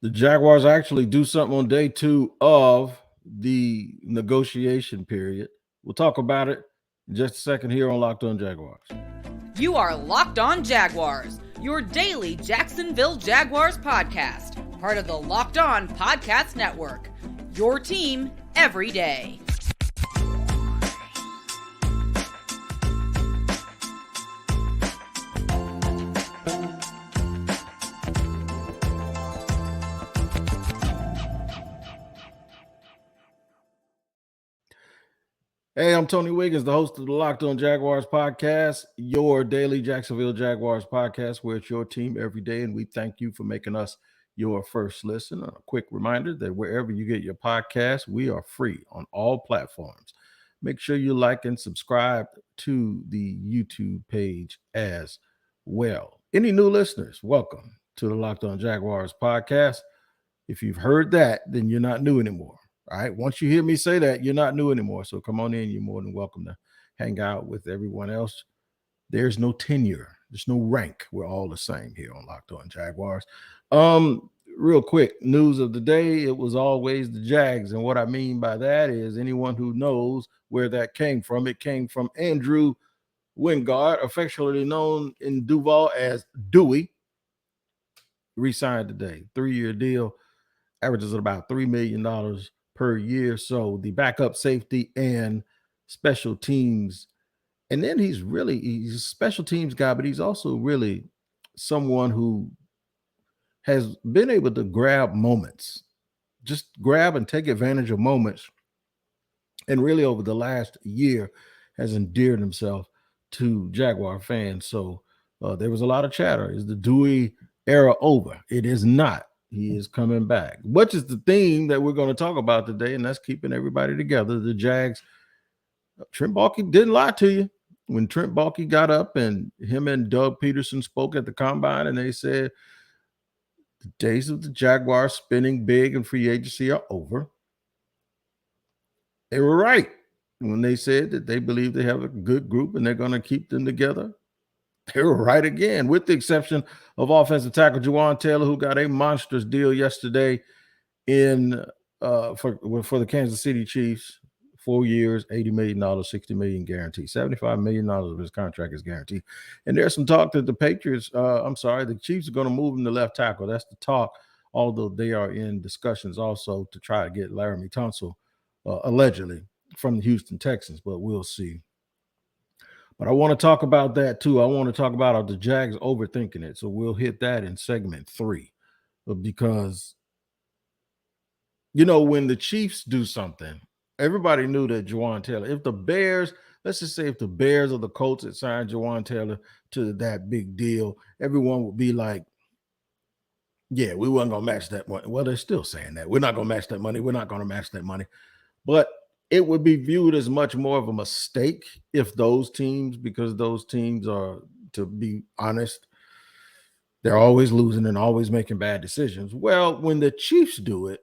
The Jaguars actually do something on day 2 of the negotiation period. We'll talk about it in just a second here on Locked On Jaguars. You are Locked On Jaguars, your daily Jacksonville Jaguars podcast, part of the Locked On Podcast Network, your team every day. Hey, I'm Tony Wiggins, the host of the Locked On Jaguars podcast, your daily Jacksonville Jaguars podcast, where it's your team every day, and we thank you for making us your first listen. A quick reminder that wherever you get your podcast, we are free on all platforms. Make sure you like and subscribe to the YouTube page as well. Any new listeners, welcome to the Locked On Jaguars podcast. If you've heard that, then you're not new anymore. All right. Once you hear me say that, you're not new anymore. So come on in. You're more than welcome to hang out with everyone else. There's no tenure. There's no rank. We're all the same here on Locked On Jaguars. Real quick, news of the day. It was always the Jags. And what I mean by that is anyone who knows where that came from, it came from Andrew Wingard, affectionately known in Duval as Dewey. Re-signed today. 3-year deal. Averages at about $3 million per year. So the backup safety and special teams. And then he's a special teams guy, but he's also really someone who has been able to grab moments, just grab and take advantage of moments. And really over the last year has endeared himself to Jaguar fans. So there was a lot of chatter. Is the Dewey era over? It is not. He is coming back, which is the theme that we're going to talk about today, and that's keeping everybody together. The Jags, Trent Baalke didn't lie to you. When Trent Baalke got up and him and Doug Peterson spoke at the combine, and they said the days of the Jaguars spinning big and free agency are over. They were right when they said that they believe they have a good group and they're going to keep them together. They were right again, with the exception of offensive tackle Jawaan Taylor, who got a monstrous deal yesterday in for the Kansas City Chiefs. 4 years, $80 million, $60 million guaranteed. $75 million of his contract is guaranteed. And there's some talk that the Chiefs are going to move him to left tackle. That's the talk, although they are in discussions also to try to get Laramie Tunsil, allegedly, from the Houston Texans, but we'll see. But I want to talk about that too. I want to talk about the Jags overthinking it. So we'll hit that in segment 3 because, when the Chiefs do something, everybody knew that Jawaan Taylor, let's just say if the Bears or the Colts had signed Jawaan Taylor to that big deal, everyone would be like, yeah, we weren't going to match that money. Well, they're still saying that. We're not going to match that money. We're not going to match that money. But it would be viewed as much more of a mistake if because those teams are, to be honest, they're always losing and always making bad decisions. Well, when the Chiefs do it,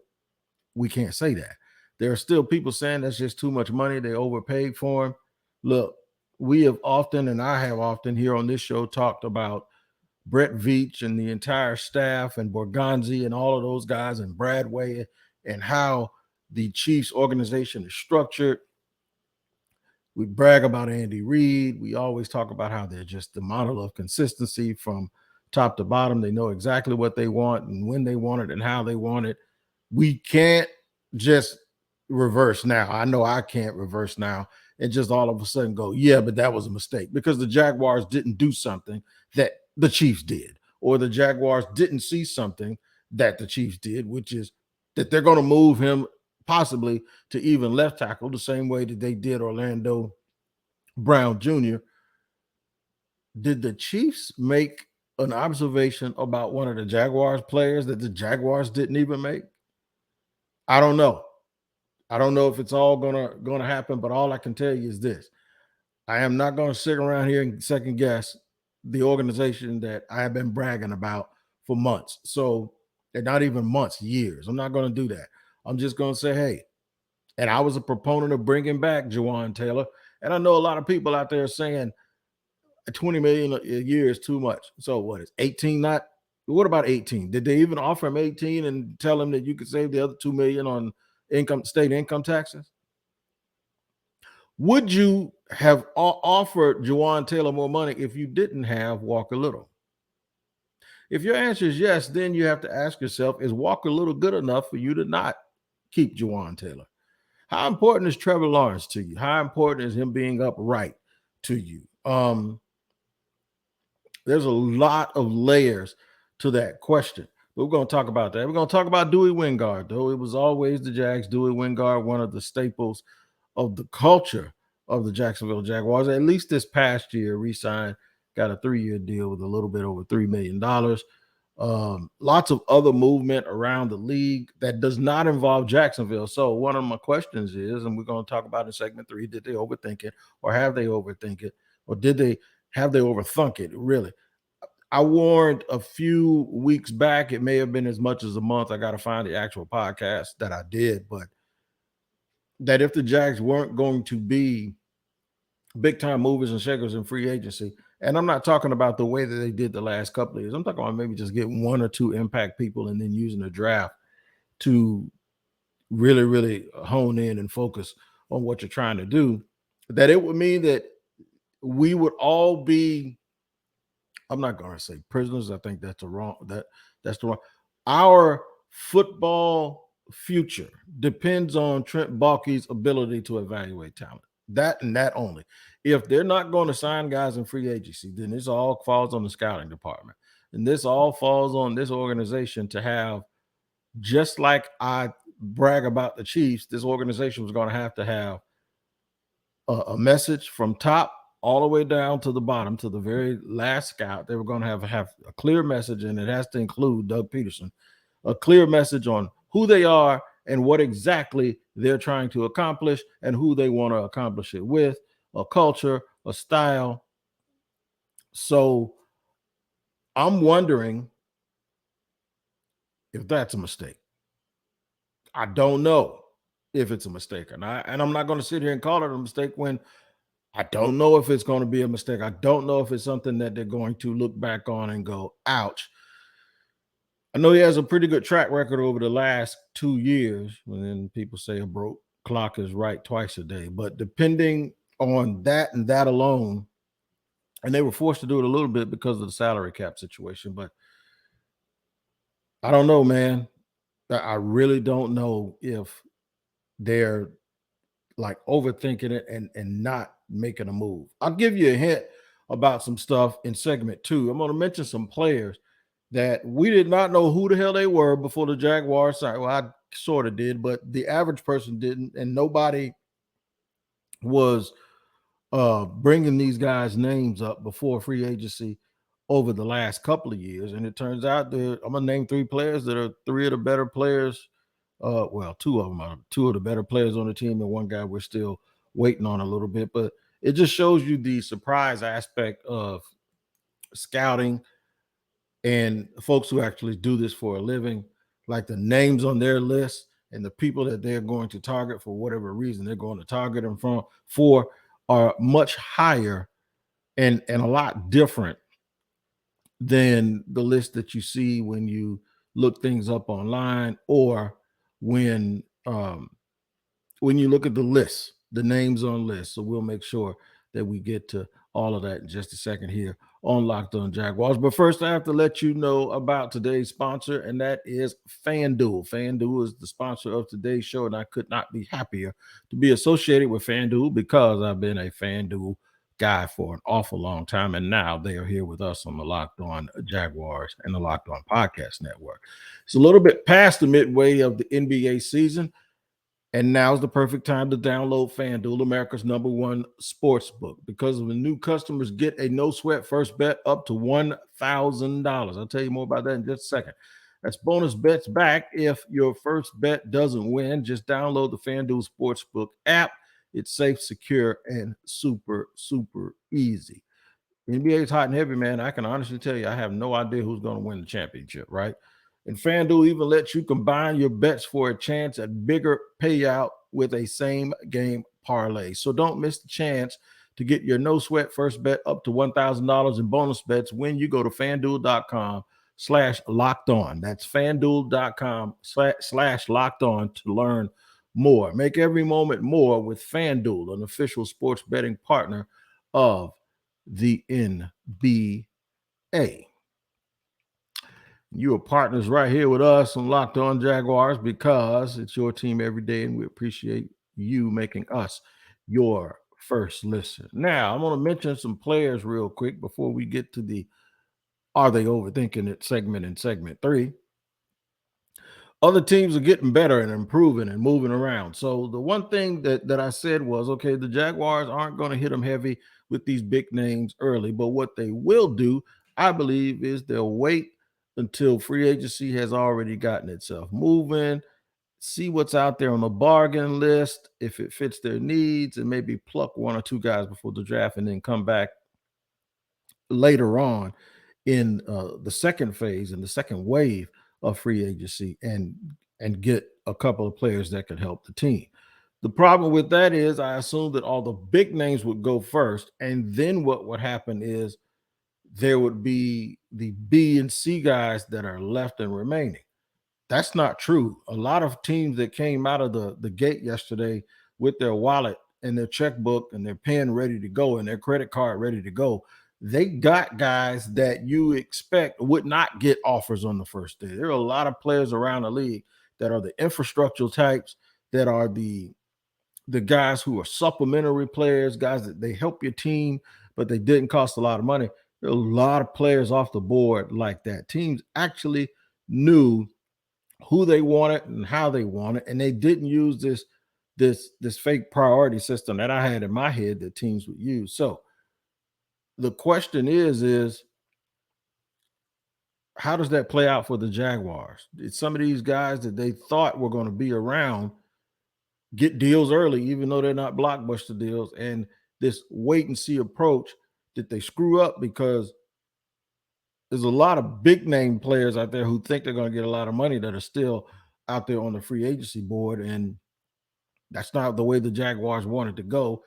we can't say that. There are still people saying that's just too much money. They overpaid for him. Look, we have often, and I have often here on this show, talked about Brett Veach and the entire staff and Borgonzi and all of those guys and Bradway and how the Chiefs organization is structured. We brag about Andy Reid. We always talk about how they're just the model of consistency from top to bottom. They know exactly what they want and when they want it and how they want it. We can't just reverse now. I know I can't reverse now and just all of a sudden go, yeah, but that was a mistake because the Jaguars didn't do something that the Chiefs did, or the Jaguars didn't see something that the Chiefs did, which is that they're going to move him possibly to even left tackle the same way that they did Orlando Brown Jr. Did the Chiefs make an observation about one of the Jaguars players that the Jaguars didn't even make? I don't know. I don't know if it's all gonna happen, but all I can tell you is this. I am not going to sit around here and second guess the organization that I have been bragging about for months. So, and not even months, years. I'm not going to do that. I'm just going to say, hey, and I was a proponent of bringing back Jawaan Taylor. And I know a lot of people out there saying $20 million a year is too much. So what is 18 not What about 18? Did they even offer him 18 and tell him that you could save the other $2 million on state income taxes? Would you have offered Jawaan Taylor more money if you didn't have Walker Little? If your answer is yes, then you have to ask yourself, is Walker Little good enough for you to not keep Jawaan Taylor? How important is Trevor Lawrence to you? How important is him being upright to you? There's a lot of layers to that question. But we're going to talk about that. We're going to talk about Dewey Wingard, though. It was always the Jags. Dewey Wingard, one of the staples of the culture of the Jacksonville Jaguars. At least this past year, re-signed, got a 3-year deal with a little bit over $3 million. Lots of other movement around the league that does not involve Jacksonville. So one of my questions is, and we're going to talk about in segment 3, did they overthink it, or have they overthink it, or have they overthunk it? Really, I warned a few weeks back, it may have been as much as a month. I got to find the actual podcast that I did, but that if the Jags weren't going to be big time movers and shakers in free agency, and I'm not talking about the way that they did the last couple of years. I'm talking about maybe just getting 1 or 2 impact people and then using the draft to really, really hone in and focus on what you're trying to do. That it would mean that we would all be, I'm not going to say prisoners. I think that's the wrong. Our football future depends on Trent Baalke's ability to evaluate talent. That and that only. If they're not going to sign guys in free agency, then this all falls on the scouting department. And this all falls on this organization to have, just like I brag about the Chiefs, this organization was going to have a message from top all the way down to the bottom, to the very last scout. They were going to have a clear message, and it has to include Doug Peterson, a clear message on who they are and what exactly they're trying to accomplish and who they want to accomplish it with, a culture, a style. So I'm wondering if that's a mistake. I don't know if it's a mistake or not. And I'm not going to sit here and call it a mistake when I don't know if it's going to be a mistake. I don't know if it's something that they're going to look back on and go, ouch. I know he has a pretty good track record over the last 2 years. And then people say a broke clock is right twice a day. But depending on that and that alone, and they were forced to do it a little bit because of the salary cap situation. But I don't know, man. I really don't know if they're like overthinking it and not making a move. I'll give you a hint about some stuff in segment 2. I'm going to mention some players that we did not know who the hell they were before the Jaguars signed. Well, I sort of did, but the average person didn't, and nobody was bringing these guys' names up before free agency over the last couple of years. And it turns out that I'm going to name 3 players that are 3 of the better players. Well, 2 of them are 2 of the better players on the team, and 1 guy we're still waiting on a little bit. But it just shows you the surprise aspect of scouting and folks who actually do this for a living, like the names on their list and the people that they're going to target for whatever reason they're going to target them for are much higher and a lot different than the list that you see when you look things up online, or when you look at the list, the names on lists. So we'll make sure that we get to all of that in just a second here on Locked On Jaguars. But first, I have to let you know about today's sponsor, and that is FanDuel. FanDuel is the sponsor of today's show, and I could not be happier to be associated with FanDuel because I've been a FanDuel guy for an awful long time, and now they are here with us on the Locked On Jaguars and the Locked On Podcast Network. It's a little bit past the midway of the NBA season, and now's the perfect time to download FanDuel, America's #1 sports book, because when new customers get a no-sweat first bet up to $1,000. I'll tell you more about that in just a second. That's bonus bets back if your first bet doesn't win. Just download the FanDuel Sportsbook app. It's safe, secure, and super, super easy. NBA is hot and heavy, man. I can honestly tell you, I have no idea who's going to win the championship, right? And FanDuel even lets you combine your bets for a chance at bigger payout with a same game parlay. So don't miss the chance to get your no sweat first bet up to $1,000 in bonus bets when you go to FanDuel.com FanDuel.com/locked on. That's FanDuel.com/locked on to learn more. Make every moment more with FanDuel, an official sports betting partner of the NBA. You are partners right here with us on Locked On Jaguars because it's your team every day, and we appreciate you making us your first listen. Now, I'm going to mention some players real quick before we get to the Are They Overthinking It segment in segment 3. Other teams are getting better and improving and moving around. So the one thing that I said was, okay, the Jaguars aren't going to hit them heavy with these big names early, but what they will do, I believe, is they'll wait until free agency has already gotten itself moving, see what's out there on the bargain list, if it fits their needs, and maybe pluck one or two guys before the draft and then come back later on in the second phase and the second wave of free agency and get a couple of players that could help the team. The problem with that is I assume that all the big names would go first, and then what would happen is there would be the B and C guys that are left and remaining. That's not true. A lot of teams that came out of the gate yesterday with their wallet and their checkbook and their pen ready to go and their credit card ready to go, they got guys that you expect would not get offers on the first day. There are a lot of players around the league that are the infrastructural types, that are the guys who are supplementary players, guys that they help your team, but they didn't cost a lot of money. There are a lot of players off the board like that. Teams actually knew who they wanted and how they wanted, and they didn't use this fake priority system that I had in my head that teams would use. So the question is how does that play out for the Jaguars? Did some of these guys that they thought were going to be around get deals early, even though they're not blockbuster deals, and this wait and see approach, did they screw up? Because there's a lot of big name players out there who think they're going to get a lot of money that are still out there on the free agency board, and that's not the way the Jaguars wanted to go.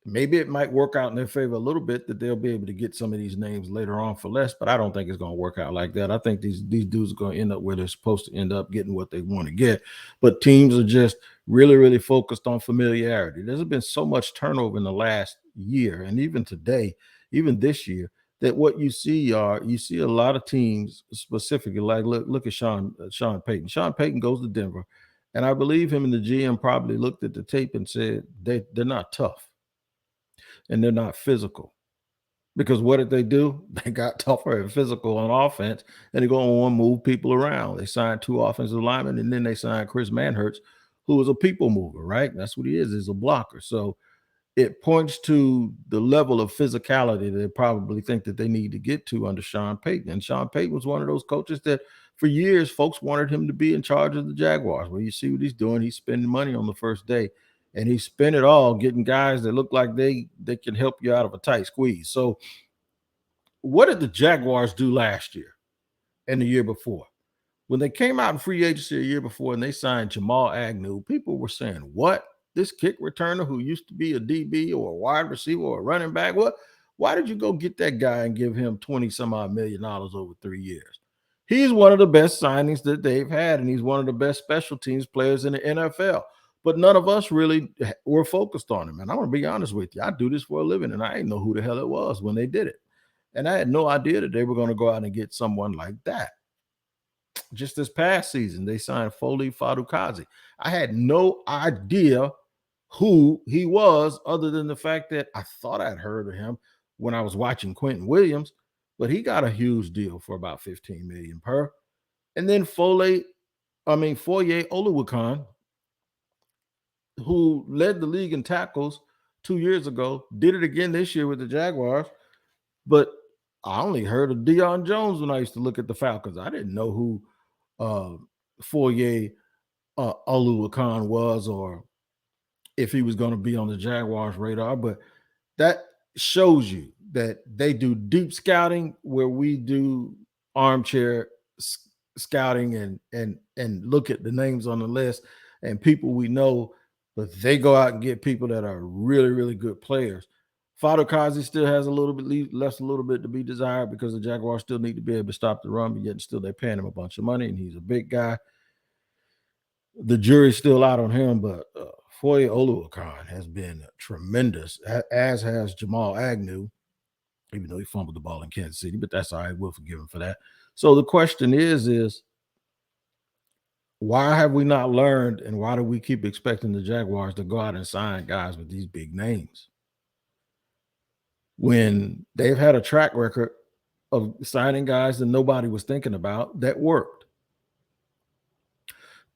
Maybe it might work out in their favor a little bit that they'll be able to get some of these names later on for less, but I don't think it's going to work out like that. I think these dudes are going to end up where they're supposed to end up, getting what they want to get. But teams are just really, really focused on familiarity. There's been so much turnover in the last year, and even today, even this year, that what you see a lot of teams specifically, like look at Sean Payton. Sean Payton goes to Denver, and I believe him and the GM probably looked at the tape and said they're not tough and they're not physical. Because what did they do? They got tougher and physical on offense, and they go on and move people around. They signed 2 offensive linemen, and then they signed Chris Manhertz, who is a people mover, right? That's what he is. He's a blocker. So it points to the level of physicality they probably think that they need to get to under Sean Payton. And Sean Payton was one of those coaches that for years folks wanted him to be in charge of the Jaguars. Well, you see what he's doing. He's spending money on the first day, and he spent it all getting guys that look like they can help you out of a tight squeeze. So what did the Jaguars do last year and the year before? When they came out in free agency a year before and they signed Jamal Agnew, people were saying, what? This kick returner who used to be a DB or a wide receiver or a running back, what? Why did you go get that guy and give him 20 some odd $1 million over 3 years? He's one of the best signings that they've had, and he's one of the best special teams players in the NFL. But none of us really were focused on him. And I'm going to be honest with you. I do this for a living, and I didn't know who the hell it was when they did it. And I had no idea that they were going to go out and get someone like that. Just this past season, they signed Foley Fadukazi. I had no idea who he was, other than the fact that I thought I'd heard of him when I was watching Quentin Williams, but he got a huge deal for about $15 million per. And then Foye Oluwakan, who led the league in tackles 2 years ago, did it again this year with the Jaguars. But I only heard of Deion Jones when I used to look at the Falcons. I didn't know who Foye Oluwakan was, or if he was going to be on the Jaguars radar. But that shows you that they do deep scouting where we do armchair scouting and look at the names on the list and people we know, but they go out and get people that are really, really good players. Kazi still has a little bit left a little bit to be desired because the Jaguars still need to be able to stop the run, but yet still they're paying him a bunch of money, and he's a big guy. The jury's still out on him, but Foye Oluokun has been tremendous, as has Jamal Agnew, even though he fumbled the ball in Kansas City, but that's all right. We'll forgive him for that. So the question is why have we not learned, and why do we keep expecting the Jaguars to go out and sign guys with these big names when they've had a track record of signing guys that nobody was thinking about that worked?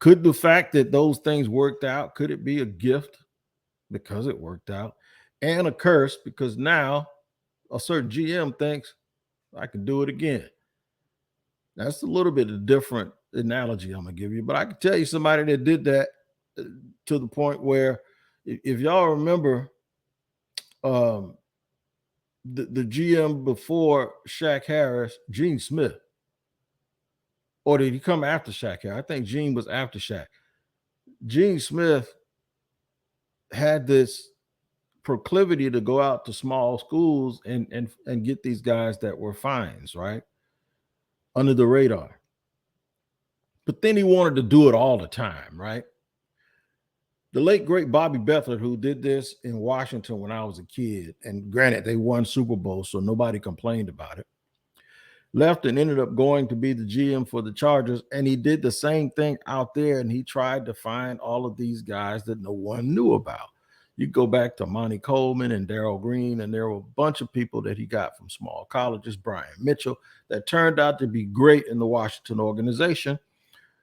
Could the fact that those things worked out, could it be a gift because it worked out, and a curse because now a certain GM thinks I can do it again? That's a little bit of different analogy I'm gonna give you, but I can tell you somebody that did that to the point where, if y'all remember, the GM before Shaq Harris, Gene Smith, or did he come after Shaq Harris? I think Gene was after Shaq. Gene Smith had this proclivity to go out to small schools and get these guys that were fines, right, under the radar. But then he wanted to do it all the time, right? The late, great Bobby Bethard, who did this in Washington when I was a kid, and granted, they won Super Bowl, so nobody complained about it, left and ended up going to be the GM for the Chargers, and he did the same thing out there, and he tried to find all of these guys that no one knew about. You go back to Monty Coleman and Darryl Green, and there were a bunch of people that he got from small colleges, Brian Mitchell, that turned out to be great in the Washington organization.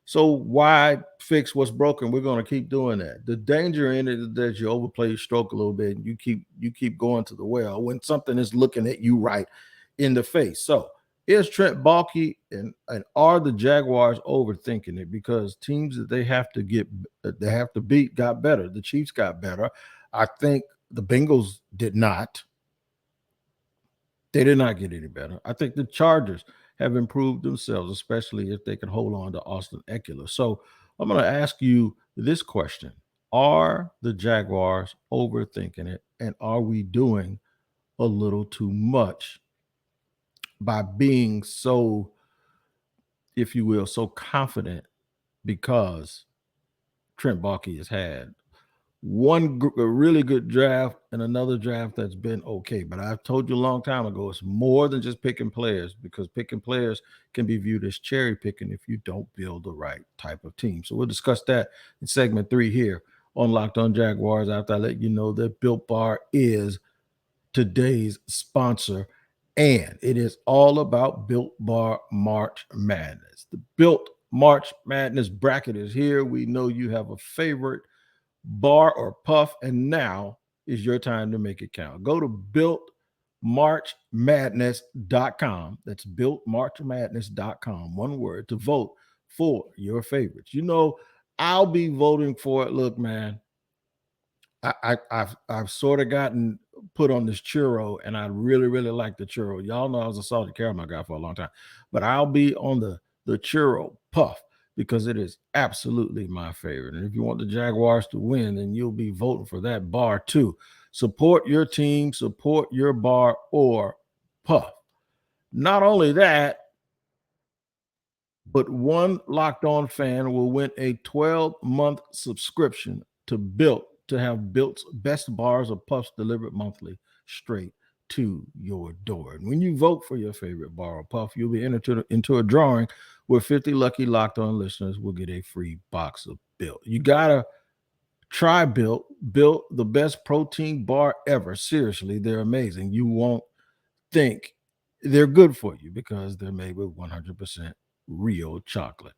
So why fix what's broken? We're going to keep doing that. The danger in it is that you overplay your stroke a little bit, and you keep going to the well when something is looking at you right in the face. So is Trent Baalke and are the Jaguars overthinking it? Because teams that they have to beat got better. The Chiefs got better. I think the Bengals did not. They did not get any better. I think the Chargers have improved themselves, especially if they can hold on to Austin Eckler. So I'm going to ask you this question. Are the Jaguars overthinking it? And are we doing a little too much by being so, if you will, so confident because Trent Baalke has had a really good draft and another draft that's been okay? But I've told you a long time ago, it's more than just picking players, because picking players can be viewed as cherry picking if you don't build the right type of team. So we'll discuss that in segment 3 here on Locked On Jaguars, after I let you know that Built Bar is today's sponsor, and it is all about Built Bar March Madness. The Built March Madness bracket is here. We know you have a favorite bar or puff, and now is your time to make it count. Go to builtmarchmadness.com. That's builtmarchmadness.com, one word, to vote for your favorites. You know, I'll be voting for it. Look, man, I've sort of gotten put on this churro, and I really, really like the churro. Y'all know I was a salted caramel guy for a long time, but I'll be on the churro puff because it is absolutely my favorite. And if you want the Jaguars to win, then you'll be voting for that bar too. Support your team, support your bar or puff. Not only that, but one Locked On fan will win a 12-month subscription to Built, to have Built's best bars or puffs delivered monthly straight to your door. And when you vote for your favorite bar or puff, you'll be entered into a drawing where 50 lucky Locked On listeners will get a free box of Built. You gotta try Built. Built, the best protein bar ever. Seriously, they're amazing. You won't think they're good for you because they're made with 100% real chocolate.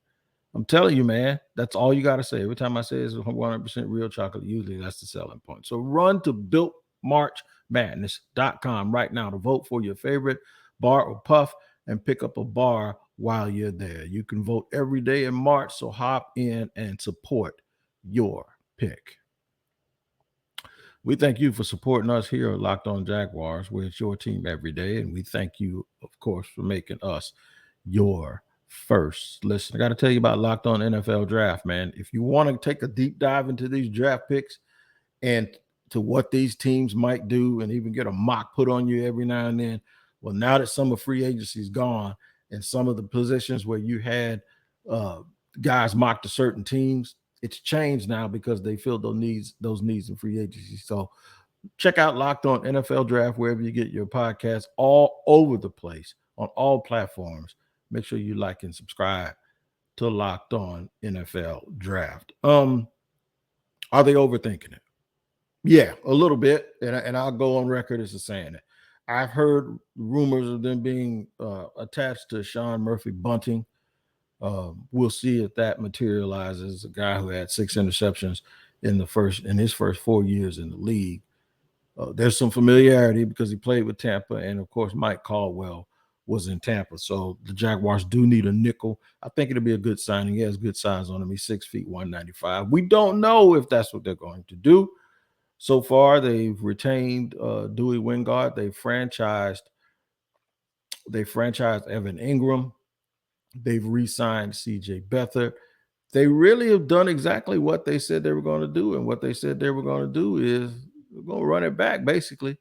I'm telling you, man, that's all you got to say. Every time I say it's 100% real chocolate, usually that's the selling point. So run to builtmarchmadness.com right now to vote for your favorite bar or puff and pick up a bar while you're there. You can vote every day in March, so hop in and support your pick. We thank you for supporting us here at Locked On Jaguars, where it's your team every day. And we thank you, of course, for making us your first listen. I got to tell you about Locked On NFL Draft, man. If you want to take a deep dive into these draft picks and to what these teams might do and even get a mock put on you every now and then. Well, now that some of free agency is gone and some of the positions where you had uh, guys mocked to certain teams, it's changed now because they feel those needs in free agency. So check out Locked On NFL Draft wherever you get your podcasts, all over the place on all platforms. Make sure you like and subscribe to Locked On NFL Draft. Are they overthinking it? Yeah, a little bit, and I'll go on record as saying it. I've heard rumors of them being attached to Sean Murphy Bunting. We'll see if that materializes. A guy who had 6 interceptions in his first 4 years in the league. There's some familiarity because he played with Tampa, and of course Mike Caldwell was in Tampa. So the Jaguars do need a nickel. I think it'll be a good signing. He has good size on him. He's 6 feet 195. We don't know if that's what they're going to do. So far, they've retained Dewey Wingard. They franchised Evan Ingram. They've re-signed C.J. Beathard. They really have done exactly what they said they were going to do, and what they said they were going to do is we're going to run it back. Basically,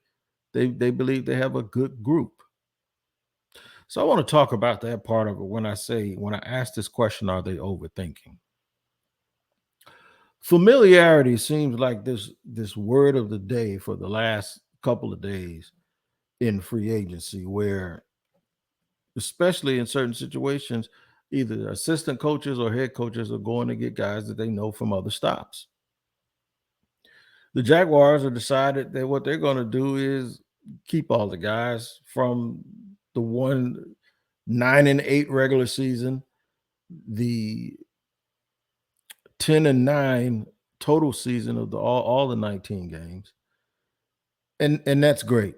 they believe they have a good group. So I want to talk about that part of it when I ask this question, are they overthinking? Familiarity seems like this word of the day for the last couple of days in free agency, where especially in certain situations, either assistant coaches or head coaches are going to get guys that they know from other stops. The Jaguars have decided that what they're going to do is keep all the guys from the 9-8 regular season, the 10-9 total season of all the 19 games. And that's great.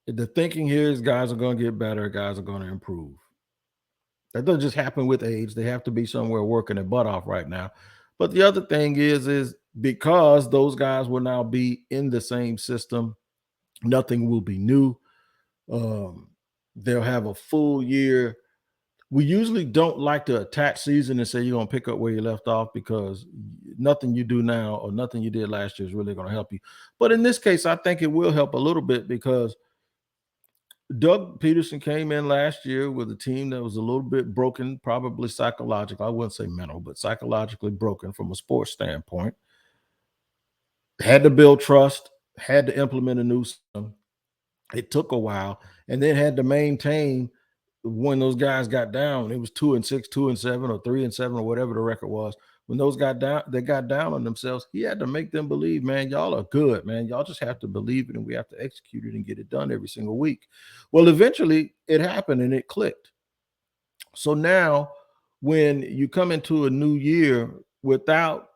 The thinking here is guys are going to get better, guys are going to improve. That doesn't just happen with age. They have to be somewhere working their butt off right now. But the other thing is because those guys will now be in the same system, nothing will be new. They'll have a full year. We usually don't like to attach season and say you're going to pick up where you left off, because nothing you do now or nothing you did last year is really going to help you. But in this case, I think it will help a little bit, because Doug Peterson came in last year with a team that was a little bit broken, probably psychological. I wouldn't say mental, but psychologically broken from a sports standpoint. Had to build trust, had to implement a new system. It took a while, and then had to maintain when those guys got down. It was 2-6, 2-7, or 3-7, or whatever the record was. When those got down on themselves, he had to make them believe, man, y'all are good, man. Y'all just have to believe it, and we have to execute it and get it done every single week. Well, eventually it happened and it clicked. So now when you come into a new year without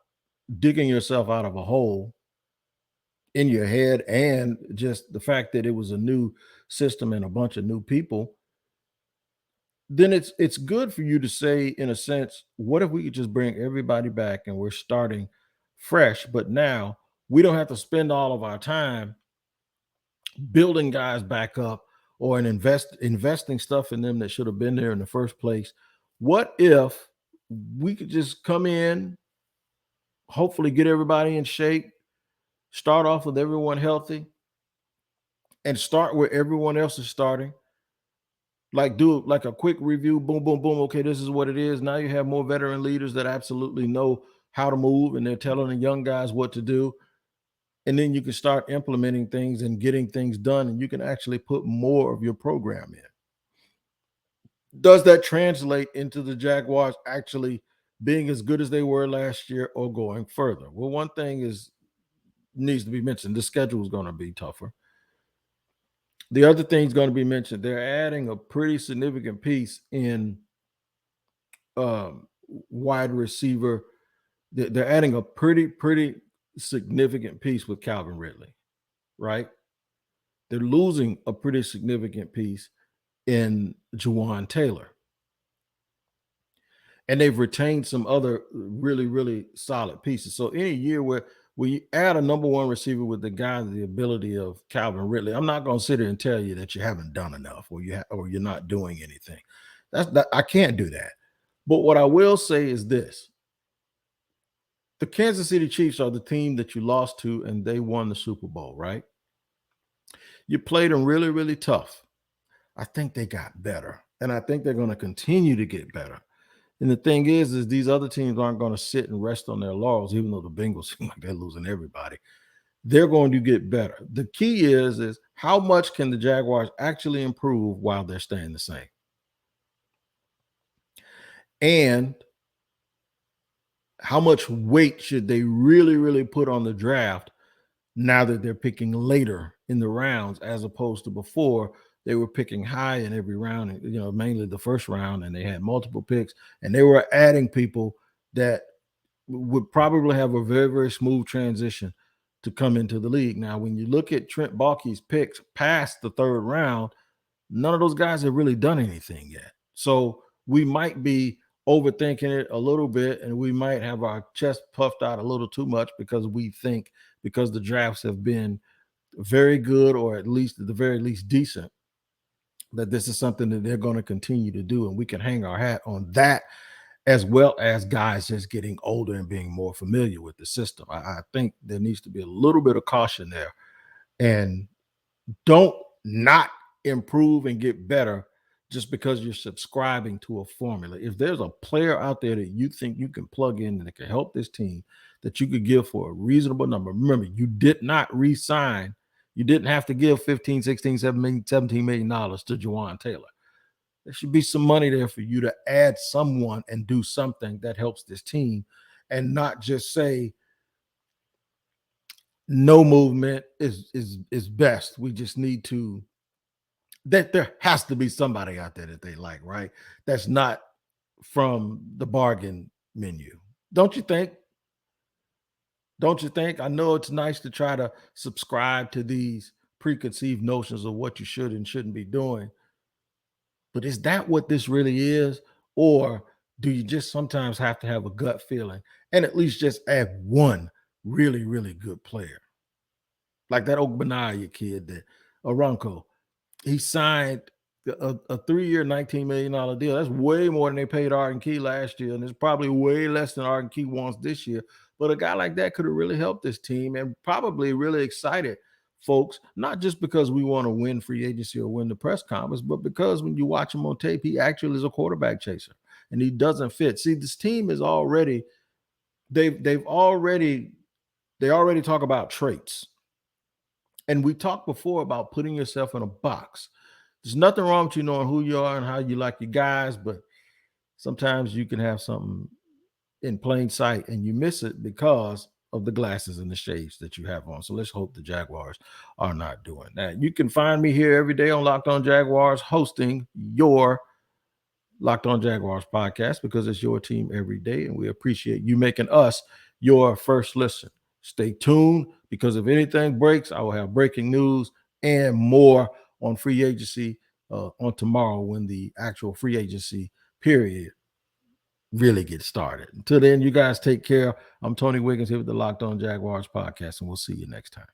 digging yourself out of a hole in your head, and just the fact that it was a new system and a bunch of new people, then it's good for you to say, in a sense, what if we could just bring everybody back and we're starting fresh, but now we don't have to spend all of our time building guys back up or investing stuff in them that should have been there in the first place. What if we could just come in, hopefully get everybody in shape, start off with everyone healthy, and start where everyone else is starting? Like, do like a quick review, boom, boom, boom. Okay, this is what it is. Now you have more veteran leaders that absolutely know how to move, and they're telling the young guys what to do. And then you can start implementing things and getting things done, and you can actually put more of your program in. Does that translate into the Jaguars actually being as good as they were last year, or going further? Well, one thing needs to be mentioned. The schedule is going to be tougher. The other thing is going to be mentioned. They're adding a pretty significant piece in wide receiver. They're adding a pretty significant piece with Calvin Ridley, right? They're losing a pretty significant piece in Jawaan Taylor. And they've retained some other really solid pieces. So any year where you add a number one receiver with the guy, the ability of Calvin Ridley, I'm not going to sit here and tell you that you haven't done enough, or you're not doing anything. I can't do that. But what I will say is this: The Kansas City Chiefs are the team that you lost to, and they won the Super Bowl, right? You played them really, really tough. I think they got better, and I think they're going to continue to get better. And the thing is these other teams aren't going to sit and rest on their laurels, even though the Bengals seem like they're losing everybody. They're going to get better. The key is how much can the Jaguars actually improve while they're staying the same? And how much weight should they really, really put on the draft now that they're picking later in the rounds, as opposed to before they were picking high in every round, mainly the first round, and they had multiple picks, and they were adding people that would probably have a very, very smooth transition to come into the league. Now, when you look at Trent Baalke's picks past the third round, none of those guys have really done anything yet. So we might be overthinking it a little bit, and we might have our chest puffed out a little too much because we think, because the drafts have been very good, or at the very least decent, that this is something that they're going to continue to do, and we can hang our hat on that, as well as guys just getting older and being more familiar with the system. I think there needs to be a little bit of caution there, and don't not improve and get better just because you're subscribing to a formula. If there's a player out there that you think you can plug in and that can help this team, that you could give for a reasonable number. Remember, you did not re-sign. You didn't have to give $15, $16, $17 million to Jawaan Taylor. There should be some money there for you to add someone and do something that helps this team, and not just say no movement is best. We just need to, that there has to be somebody out there that they like, right? That's not from the bargain menu. Don't you think? Don't you think? I know it's nice to try to subscribe to these preconceived notions of what you should and shouldn't be doing, but is that what this really is? Or do you just sometimes have to have a gut feeling and at least just add one really, really good player? Like that Ogbenaya kid, that Aranco, he signed a 3-year, $19 million deal. That's way more than they paid Arden Key last year, and it's probably way less than Arden Key wants this year. But a guy like that could have really helped this team, and probably really excited folks, not just because we want to win free agency or win the press conference, but because when you watch him on tape, he actually is a quarterback chaser, and he doesn't fit. See, this team is already, they already talk about traits. And we talked before about putting yourself in a box. There's nothing wrong with you knowing who you are and how you like your guys, but sometimes you can have something in plain sight and you miss it because of the glasses and the shades that you have on. So let's hope the Jaguars are not doing that. You can find me here every day on Locked On Jaguars, hosting your Locked On Jaguars podcast, because it's your team every day, and we appreciate you making us your first listen. Stay tuned, because if anything breaks, I will have breaking news and more on free agency on tomorrow, when the actual free agency period really gets started. Until then, you guys take care. I'm Tony Wiggins here with the Locked On Jaguars podcast, and we'll see you next time.